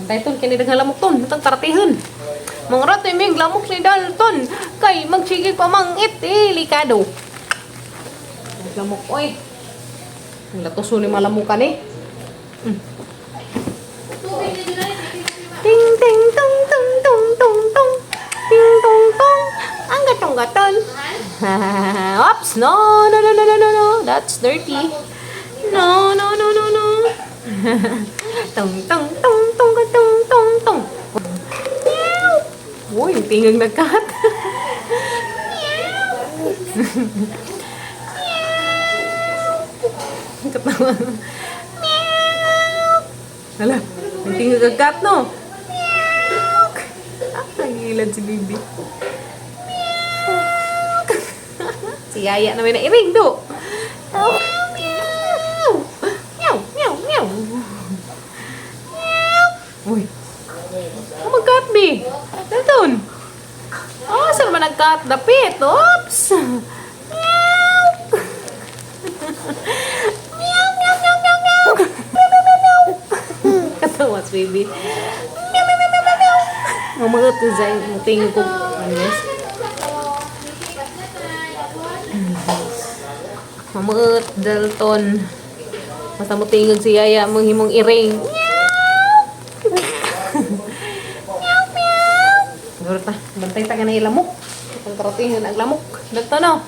Dayton kini daghang lamok ton, matang tartihon. Mangrate mig lamok ni Dalton kay magsigig pa mangit likado. Lamok oy. Latuso ni malamukan eh. Ting ting tong tong tong tong tong. Ting tong tong. Ang gatong-gaton. Oops, no. That's dirty. No. Tong tong tong tong tong tong tong. Uy, yung tingang nagkat. Katawa. Hala, yung tingang nagkat, no? Ang ilan si Bibi. Si Yaya na may nairing, do. Meow. Uy. Oh, mag-cut, B. Dalton. Oh, saan naman nag-cut? Dapit. Oops. Meow. Katawa si Baby. Meow. Mamagat ko dyan. Tingin ko. Ano yes? Mamagat, Dalton. Basta mo tingog si Yaya mong himong iring. Siguro ta, bantay ta ka na ilamok. Ang karating ang lamok. Dagto no?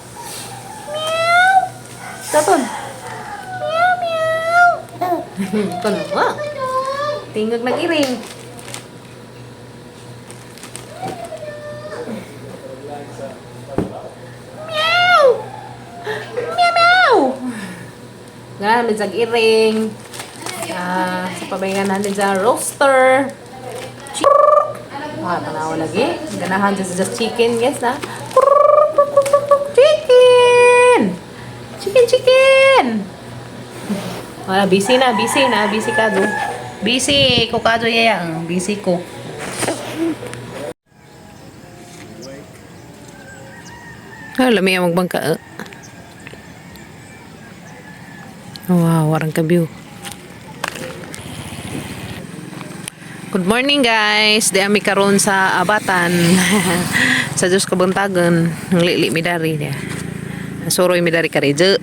Meow! Daton! Meow! Kono ha? Tingog nag-iring. Meow! Meow! Ganun, may iring. Sa pabayangan natin sa roaster. Tanawa lagi. Ganahan dyan sa just chicken, guys, ha? Chicken! Wala, busy na. Busy ka, do. Busy ko ka, do, yayang. Busy ko. Lami ang magbangka, Wow, warang ka-view. Good morning guys. Di ami karon sa Abatan. Sa Diyos kabuntagan. Ang lili midari niya. Suroy midari kareje.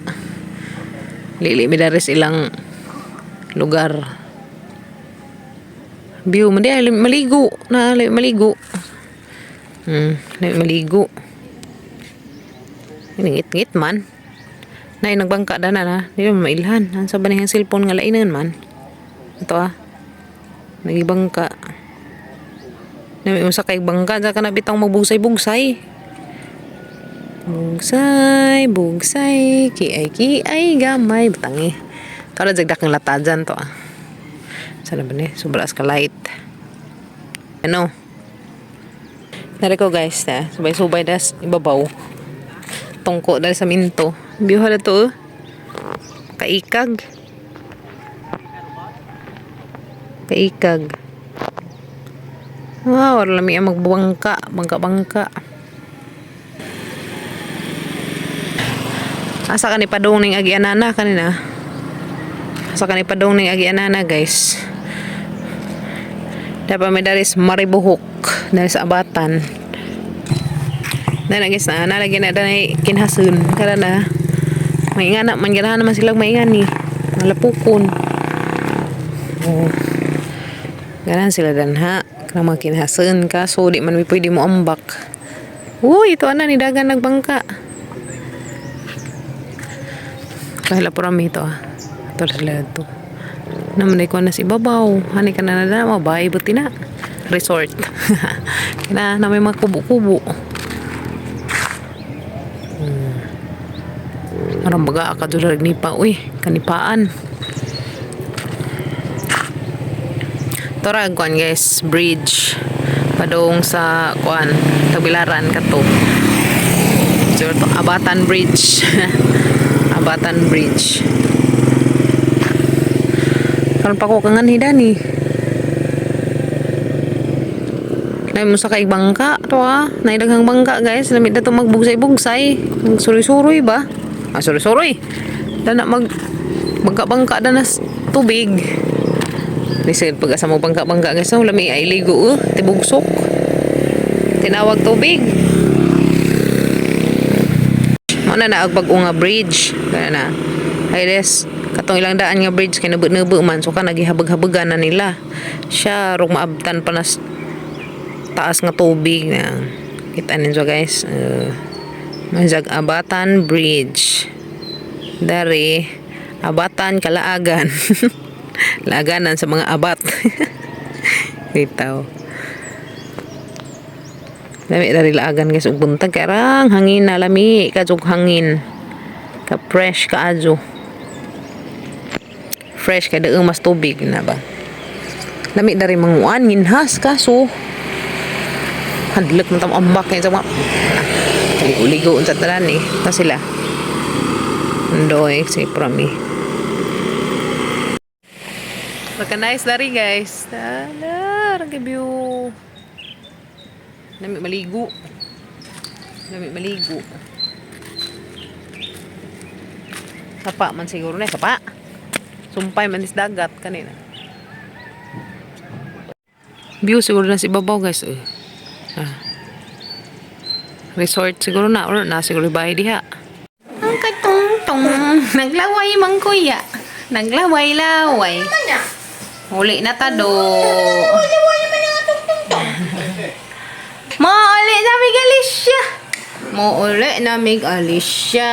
Lili midari silang lugar. View man di maligo. Maligo. Maligo. Ngit man. Nay nagbangka dana na. Di man mailhan. Ang saban ng cellphone nga lainan man. Ito nagibangka. Nami mo sa kay bangka sa kana bitang magbugsay-bugsay. Bugsay, kiay gamay butangi. Kada jagdak ng latajan to Sana ba ni sobra ka light. Ano? Nari ko guys subay-subay das ibabaw. Tungko dali sa minto. Biyo hala to. Kaikag. Wow, lami ang magbangka. Bangka. Asa ka ni padong ning agi anana kanina. Guys. Dapat may daris maribuhok dari sa Abatan. Guys nalagyan na danay kinhasun kada na. Maingana man ganahan naman silang maingani. Malapukon. Ganan sila danha kana makinhasen ka so di man mi pwede mo ambak. Uy, ito ni dagan nagbangka. Kahila po rami ito Ito sila ito. Naman ko na si babaw. Hani ka na mabay buti na. Resort. Kina na may mga kubo-kubo. Marang baga ka dula nipa. Uy, kanipaan. Torag kuan guys, bridge padong sa kuan Tagbilaran kato. So to Abatan Bridge. Abatan Bridge. Karon pa ko kangan hidani. Nay mo sa kay bangka to nay daghang bangka guys, lamit na to magbugsay-bugsay, magsuri-suroy ba? Suri-suroy. Dana bangka-bangka danas tubig. Lisod pag sa mo bangka-bangka guys. So, lami ay ligo. Tibugsok. Tinawag tubig. Muna na agbag nga bridge. Kaya na. Ay des. Katong ilang daan nga bridge kay nabu man. So ka nagihabag-habagan na nila. Siya rong maabtan pa na taas nga tubig na. Kita ninyo guys. Manjag Abatan Bridge. Dari Abatan Kalaagan. Laaganan sa mga abat. Dito. Lami dari laagan guys ug buntag karang hangin na lami kajog hangin. Ka fresh ka adyo. Fresh kada mas tubig na ba. Lami dari manguan ginhas kaso hadlok na tam ambak kay sa mga ligo unsa tanan eh na sila ndoy si Prami maka nice dari guys tala rag view nami maligo sapa man siguro na sapa sumpay man is dagat kanina view siguro na si babaw guys resort siguro na or na siguro bahay diha. Ang katong naglaway man kuya. Naglaway-laway. Uli na ta do. Mauli na mig Alicia. Mauli na mig Alicia.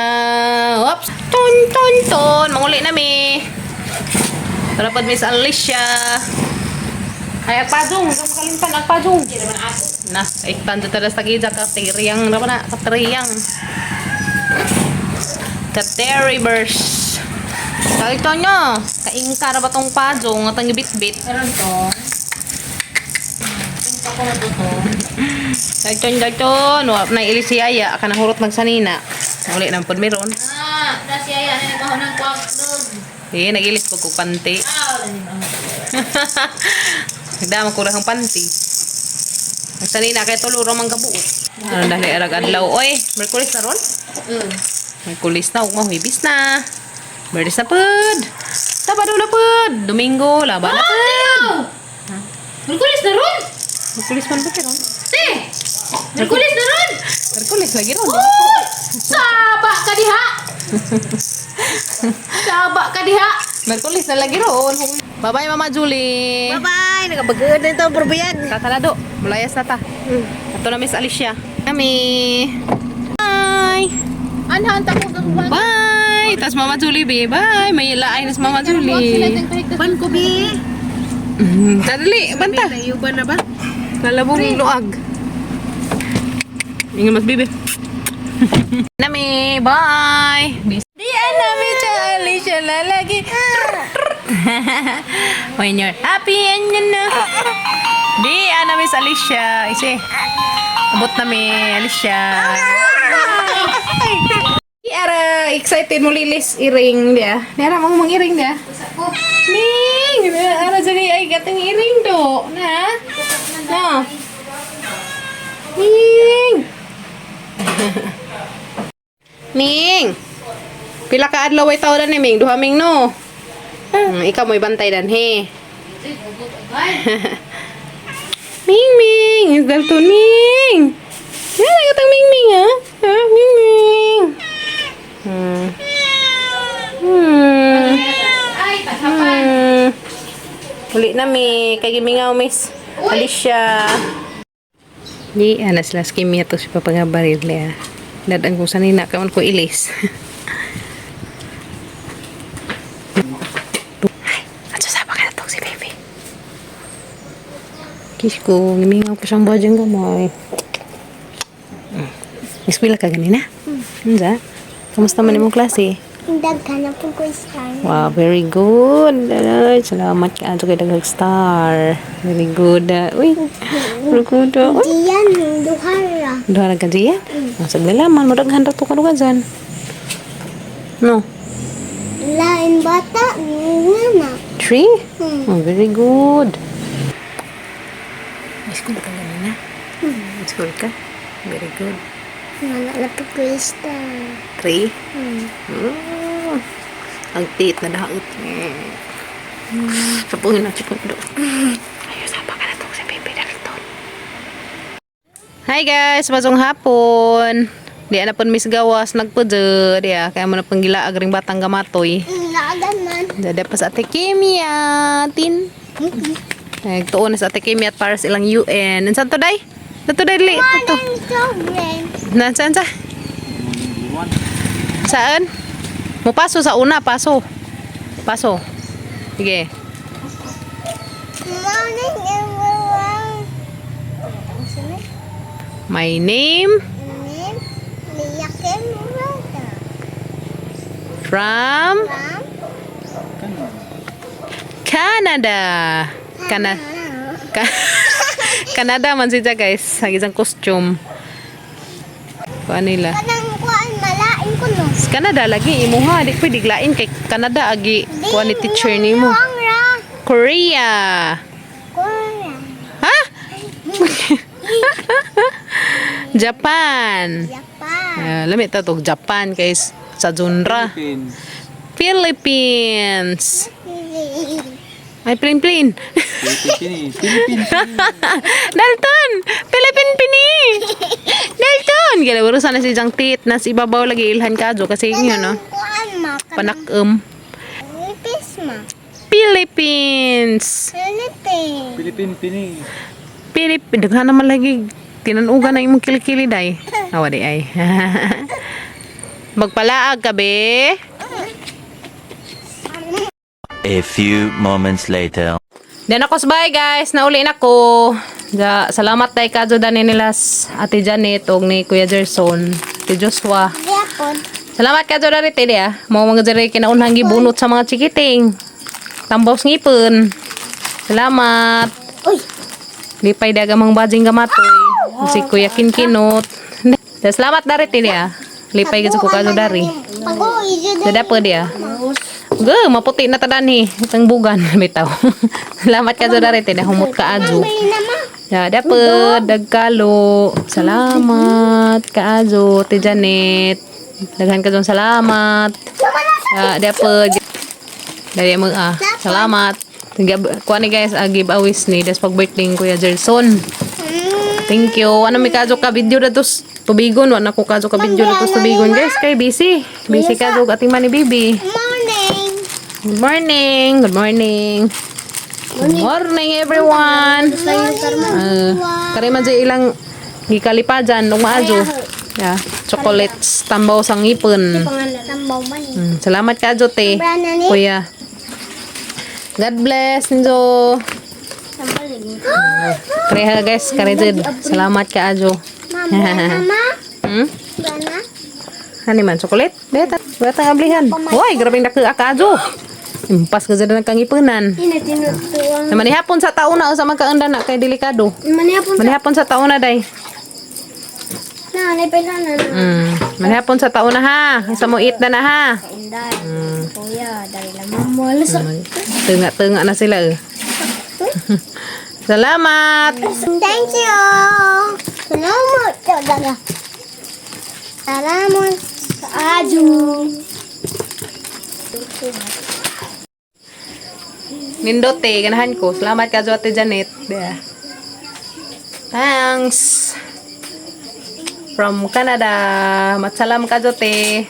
Oops. Ton. Manguli na mi. Dapat Miss Alicia. Ay agpadong, kalimpan agpadong. Nah, iktan tadas lagi kateriyang apa na kateriyang. Kateribers. Kaya ito nyo, kaingkar ba tong padong at ang bit-bit. Meron to. Kaya ito, na ilisiyaya, ka nahurot magsanina. Uli ng pod meron. Nasiyaya na nagawa ng kwak doon. Nag-ilis ko panty. Nagdamang ko lang panty. Nagsanina kay tuluro mang kabuo. Ano dali arag adlaw oy, Merkulis na ron? Merkulis na ug mahibis na. Merkulis na pud. Sabado na pud. Domingo laban na pud. Merkulis na ron? Merkulis man pud ron. Te! Merkulis na ron? Merkulis lagi ron. Saba ka diha! Saba ka diha! Merkulis na lagi ron. Bye-bye Mama Julie. Bye-bye! Nagabagod na ito, Borbian. Tatalado. Mulayas na ta. Ito na Miss Alicia. Kami. Bye! Anhan ta ko gagawin. Bye! Tas Mama Julie, be. Bye! May laay na si Mama Julie. Ban ko, bi. Kadali, banta. Layuban na ba? Lalabong luag. Ingin mas bibi. Nami, bye! Di nami Alicia lalagi. When you're happy and you know. Di Miss Alicia. Isi. Abot na mi Alicia. Ara excited mo lilis iring dia. Nara mo mong iring dia. Ning, ara jadi ay gatang iring do. Na. No. Ning. Ning. Pila ka adlaw ay tawdan ni Ming, duha Ming no. Ikaw mo'y bantay dan he. Ming, is that to Ming? Wala ka tang Ming ha? Ha, Ming. Uli na mi, kay gimingaw Miss Alicia. Di, anas las kimia to si papangabaril le. Dadang kung sanina kaman ko ilis. Kis ko, gimingaw ko siyang badyang gamay. Eskwela ka ganina? Hansa? Kamusta man imong klase? Daghan na po ko star. Wow, very good. Ay, salamat ka ato kay daghang star. Very good. Uy, very good. Diyan, duhara. Duha ka diyan? Saglaman, madaghan ra to kanuga dyan. No? Lain bata, ngana. 3? Oh, very good. School ka ganina? School ka? Very good. Wala na po ko star. 3? Ang tit na daot. Sapuhin na si Pundo. Ayos, sapa ka na to si Bebe Dalton. Hi guys, masong hapon. Di na pun mis gawas nagpudyo dia kaya mo na panggila agring batang gamatoy. Naadan man. Dada pa sa Ate Kimia, tin. Nagtuon na sa Ate Kimia para sa ilang UN. Nansan to day? Nato day li. Ito. Children. Nansan sa? Saan? Mo paso sa una, paso. Paso. Sige. Morning everyone. My name Liyakin Murata. from Canada. Canada man siya guys. Sa isang costume. Kuha nila. Kanang kuan malain ko no. Sa Canada lagi imuha. Di pwede glain kay Canada agi. Kuha ni teacher ni mo. Korea. Korea. Ha? Japan. Japan. Lamit ta to Japan kay sa genre. Philippines. Ay plain. Dalton! Philippine pini! Dalton! Gila, urusan na si Jang Tit. Nas ibabaw lagi ilhan ka jo kasi yun, no? Kuan ma. Panak-um. Philippines ma. Philippines! Philippines. Philippines. Daghan naman lagi. Tinanugan na imong kilikili, day. Awa, di ay. Magpalaag ka, be. A few moments later. Then ako sabay guys, nauli na ko. Salamat tayo ka dyan nila Ate Janet o ni Kuya Gerson, Ate Joshua. Japon. Salamat ka dyan rin tayo. Mga mga dyan kinaunhang gibunot sa mga chikiting. Tambos ngipon. Salamat. Uy. Lipay daga mga bajing gamatoy. Si Kuya Kinkinot. Salamat dari tayo. Lipay ka ko ka dari. Pago ijo Dada po dia. Maputi na tadan itang bugan bitaw. Salamat ka dyan rin tayo. Humot ka ajo. Ya, dapat dagkalo. Salamat kaajo Ti Janet. Daghan ka dong salamat. Ya, dapat dari mo salamat. Kuha ni guys giveaways ni des pag birthday ni Kuya Gerson. Thank you. Ano may kajo ka video na tos tubigon wala ko kajo ka video na tos tubigon guys kay busy. Busy kajo ating man ni Bibi. Morning. Good morning. Good morning. Good morning everyone. Kari man dyan ilang gikalipajan nung maajo. Yeah, chocolates tambaw sang ipon. Tambaw man. Salamat ka te. Kuya. God bless ninyo. Kaya guys, kari dyan. Salamat ka ajo. Mama. Bana. Hani man chocolate? Beta ang ablihan. Hoy, grabing daka ka ajo. Impas ka dyan kang ipunan. Tinutuang. Manihapon sa taon na sa magkaunda na kay delikado. Manihapon sa taon na day. Na, naipilan na. Manihapon sa taon na ha. Isa mo eat na ha. Inday. Kuya, dahil lamang mo. Lusok. Tunga na sila. Salamat. Thank you. Salamat. Salamat. Salamat. Sa Aju. Nindote, ganahan ko. Salamat ka Ate Janet. Yeah. Thanks. From Canada. Matsalam ka te.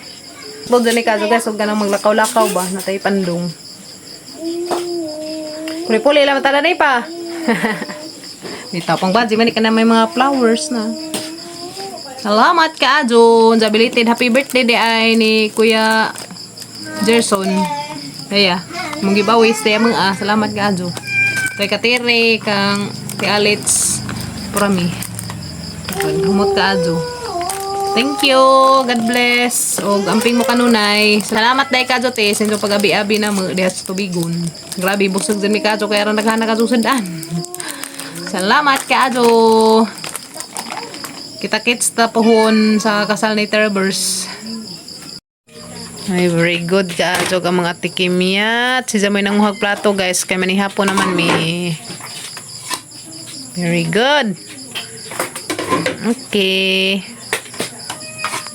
Bog dyan ka guys. Huwag ka nang maglakaw-lakaw ba? Natay pandong. Puli-puli lang matala na pa. Dito pang badji. Manik ka na may mga flowers na. Salamat ka Ajo. Belated happy birthday di ay ni Kuya Gerson. Kaya. Mong giveaways tayo mga salamat ka Ajo. Kay Katire kang ti Alex Purami. Humot ka Ajo. Thank you. God bless. O amping mo kanunay. Salamat dai ka Ajo te. Sinto pag-abi-abi na mo diha sa tubigon. Grabe busog din mi ka Ajo kaya ron naghana ka susudan. Salamat ka Ajo. Kita-kits ta pohon sa kasal ni Terbers. Ay, very good ka. So, ka mga tikimya. Si Jamoy nang muhag plato, guys. Kaya manihapon naman, may. Very good. Okay.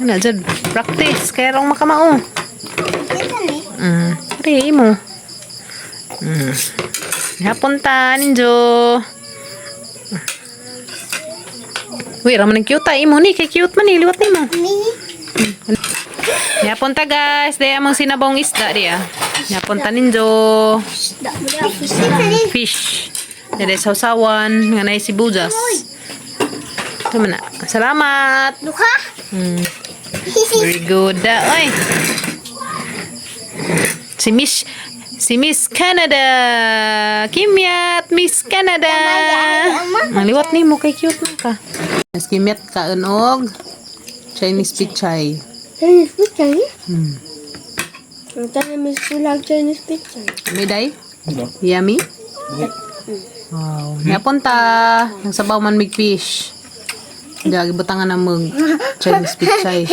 Ano, dyan. Practice. Kaya rong makamao. Kita ni. Pari mo. Napunta ninjo. Uy, raman ng cute imo ni. Kay cute man ni. Liwat ni mo. Napunta guys. Daya amang sinabong isda dia. Napunta ninjo. Fish. Daya sausawan. Nga na si bujas. Ito man na. Salamat. Luka? Very good. Oy. Si Miss Canada. Kimyat, Miss Canada. Maliwat ni mo kay cute man ka. Miss Kimyat ka og Chinese pichay. Chinese pizza ni? Ang tayo may sulag Chinese pizza. May day? Yummy? Wow. Napunta. Nagsabaw man mig fish. Dagi butangan na mag Chinese pichay.